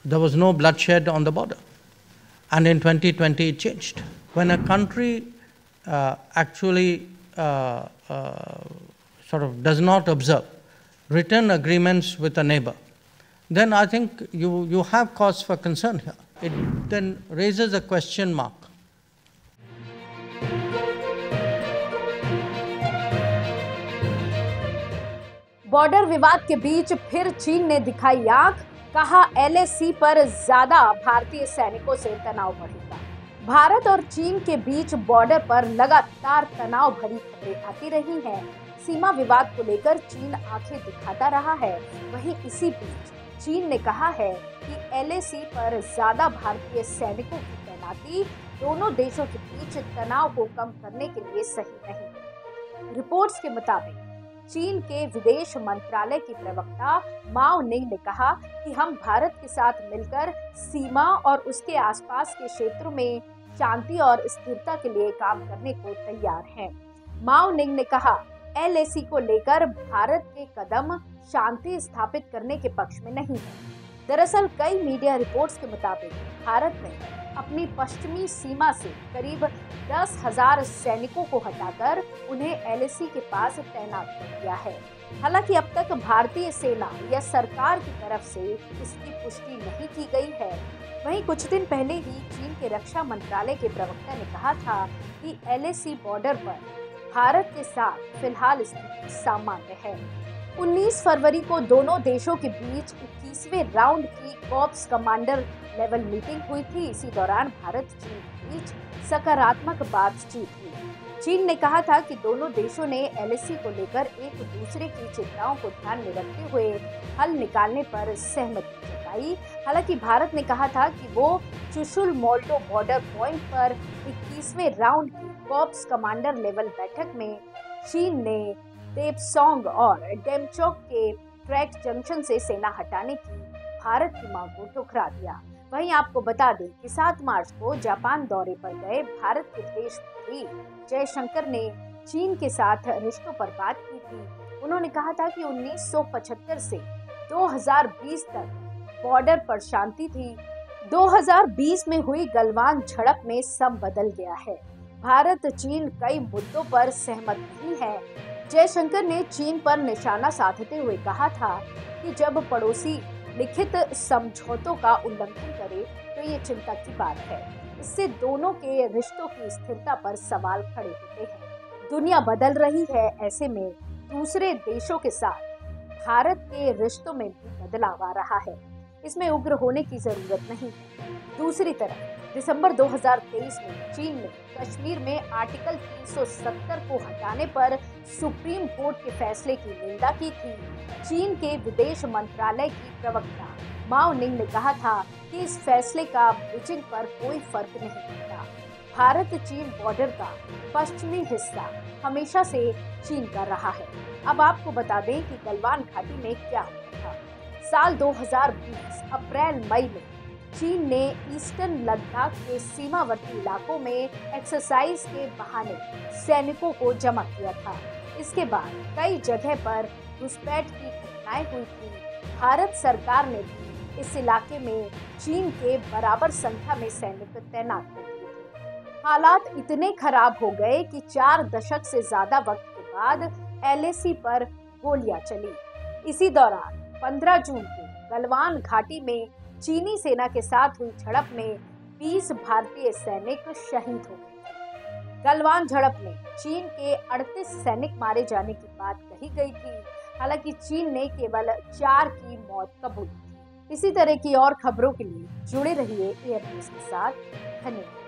there was no bloodshed on the border. And in 2020, it changed. When a country actually sort of does not observe written agreements with a neighbor, then I think you have cause for concern here. It then raises a question mark. Border विवाद के बीच फिर चीन ने दिखाई आंख, कहा LAC पर ज्यादा भारतीय सैनिकों से तनाव बढ़ेगा। भारत और चीन के बीच बॉर्डर पर लगातार तनाव भरी खबरें आती रही हैं। सीमा विवाद को लेकर चीन आंखें दिखाता रहा है। वहीं इसी बीच चीन ने कहा है कि एलएसी पर ज्यादा भारतीय सैनिकों की तैनाती दोनों देशों के बीच तनाव को कम करने के लिए सही नहीं। रिपोर्ट्स के मुताबिक चीन के विदेश मंत्रालय की प्रवक्ता माओ निंग ने कहा कि हम भारत के साथ मिलकर सीमा और उसके आसपास के क्षेत्रों में शांति और स्थिरता के लिए काम करने को तैयार हैं। माओ निंग ने कहा, एलएसी को लेकर भारत के कदम शांति स्थापित करने के पक्ष में नहीं है। दरअसल कई मीडिया रिपोर्ट्स के मुताबिक भारत ने अपनी पश्चिमी सीमा से करीब 10,000 सैनिकों को हटाकर उन्हें एलएसी के पास तैनात कर दिया है। हालांकि अब तक भारतीय सेना या सरकार की तरफ से इसकी पुष्टि नहीं की गई है। वहीं कुछ दिन पहले ही चीन के रक्षा मंत्रालय के प्रवक्ता ने कहा था कि एलएसी बॉर्डर पर भारत के साथ फिलहाल स्थिति सामान्य है। 19 फरवरी को दोनों देशों के बीच 21वें राउंड की कॉर्प्स कमांडर लेवल मीटिंग हुई थी। इसी दौरान भारत चीन के बीच सकारात्मक बातचीत हुई। चीन ने कहा था कि दोनों देशों ने एलएसी को लेकर एक दूसरे की चिंताओं को ध्यान में रखते हुए हल निकालने पर सहमति जताई। हालांकि भारत ने कहा था कि वो चुशुल मोल्डो बॉर्डर पॉइंट पर 21वें राउंड की कॉर्प्स कमांडर लेवल बैठक में चीन ने देपसोंग और डेमचोक के ट्रैक जंक्शन से सेना हटाने की भारत की मांग को ठुकरा दिया। वहीं आपको बता दें कि 7 मार्च को जापान दौरे पर गए भारत के विदेश मंत्री जयशंकर ने चीन के साथ रिश्तों पर बात की थी। उन्होंने कहा था कि 1975 से 2020 तक बॉर्डर पर शांति थी। 2020 में हुई गलवान झड़प में सब बदल गया है। भारत चीन कई मुद्दों पर सहमत नहीं है। जयशंकर ने चीन पर निशाना साधते हुए कहा था कि जब पड़ोसी लिखित समझौतों का उल्लंघन करे तो ये चिंता की बात है। इससे दोनों के रिश्तों की स्थिरता पर सवाल खड़े होते हैं। दुनिया बदल रही है, ऐसे में दूसरे देशों के साथ भारत के रिश्तों में भी बदलाव आ रहा है। इसमें उग्र होने की जरूरत नहीं है। दूसरी तरफ दिसंबर 2023 में चीन ने कश्मीर में आर्टिकल 370 को हटाने पर सुप्रीम कोर्ट के फैसले की निंदा की थी। चीन के विदेश मंत्रालय की प्रवक्ता माओ निंग ने कहा था कि इस फैसले का बीजिंग पर कोई फर्क नहीं पड़ता। भारत चीन बॉर्डर का पश्चिमी हिस्सा हमेशा से चीन का रहा है। अब आपको बता दें कि गलवान घाटी में क्या हुआ था। साल 2020 अप्रैल-मई में चीन ने ईस्टर्न लद्दाख के सीमावर्ती इलाकों में एक्सरसाइज के बहाने सैनिकों को जमा किया था। इसके बाद कई जगह पर घुसपैठ की घटनाएं हुई थी। भारत सरकार ने भी इस इलाके में चीन के बराबर संख्या में सैनिक तैनात कर दिए थे। हालात इतने खराब हो गए कि 4 दशक से ज्यादा वक्त के बाद एलएसी पर गोलियां चली। इसी दौरान 15 जून को गलवान घाटी में चीनी सेना के साथ हुई झड़प में 20 भारतीय सैनिक शहीद हो गए। गलवान झड़प में चीन के 38 सैनिक मारे जाने की बात कही गई थी। हालांकि चीन ने केवल 4 की मौत कबूली की। इसी तरह की और खबरों के लिए जुड़े रहिए एयर न्यूज़ के साथ। धन्यवाद।